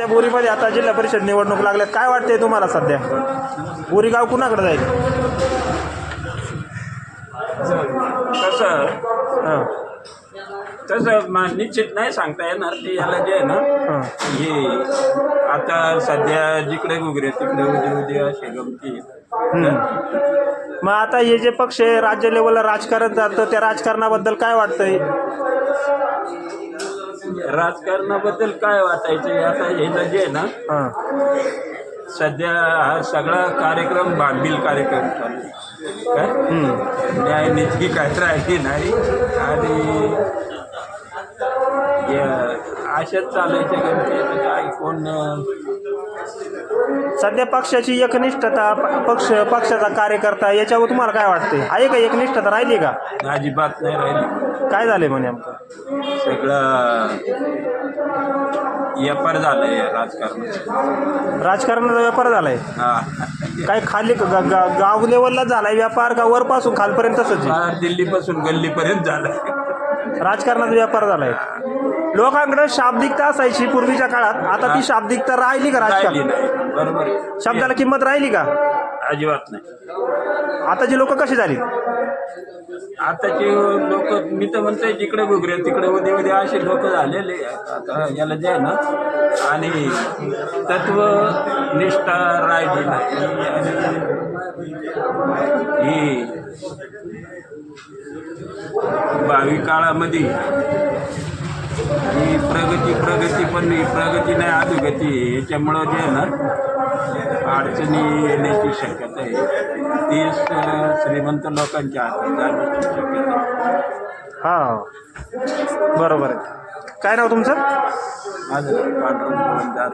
सध्या बोरीमध्ये आता जिल्हा परिषद निवडणूक लागल्यात, काय वाटतंय तुम्हाला सध्या? बोरी गाव कुणाकडे जाईल? तसं हां निश्चित नाही सांगता येणार ते. याला जे आहे ना, हां हे आता सध्या जिकडे गुगरे तिकडे उद्या असे गमती. मग आता हे जे पक्ष आहे राज्य लेवलला राजकारण जातं, त्या राजकारणाबद्दल काय वाटतंय? राजकारणाबद्दल काय वाटायचं आता हे जे आहे ना, हां सध्या हा सगळा कार्यक्रम भांडील कार्यक्रम चालू आहे. काय न्याय नीती काय राहिली नाही आणि अशाच चालायच्या गमती. काय कोण सध्या पक्षाची एकनिष्ठता, पक्षाचा कार्यकर्ता याच्यावर तुम्हाला काय वाटते? आहे का एकनिष्ठता, राहिली का? अजिबात नाही राहिली. काय झाले म्हणे नेमकं? सगळं व्यापार झालाय राजकारणाचा व्यापार झालाय. हा काय खाली गाव लेवलला झालाय व्यापार का वरपासून खालपर्यंत तसंच आहे? दिल्लीपासून गल्लीपर्यंत झालाय. राजकारणाचा व्यापार झालाय. लोकांकडे शाब्दिकता असायची पूर्वीच्या काळात, आता ती शाब्दिकता राहिली का? राहिली राजकारण नाही. बरोबर आहे. शब्दाला किंमत राहिली का? अजिबात नाही. आताची लोक कशी झाली? आताचे लोक मी तर म्हणतोय जिकडे गुगरे तिकडे उद्या असे लोक झालेले आता याला जे आहे ना, आणि तत्वनिष्ठा राहिली नाही. आणि ही भावी काळामध्ये ही प्रगती पण ही प्रगती नाही अधोगती. याच्यामुळं जे आहे ना, अडचणी येण्याची शक्यता आहे. ती श्रीमंत लोकांच्या हाती जाण्याची शक्यता आहे. हां बरोबर आहे. काय नाव तुमचं? माझं पांढरं जात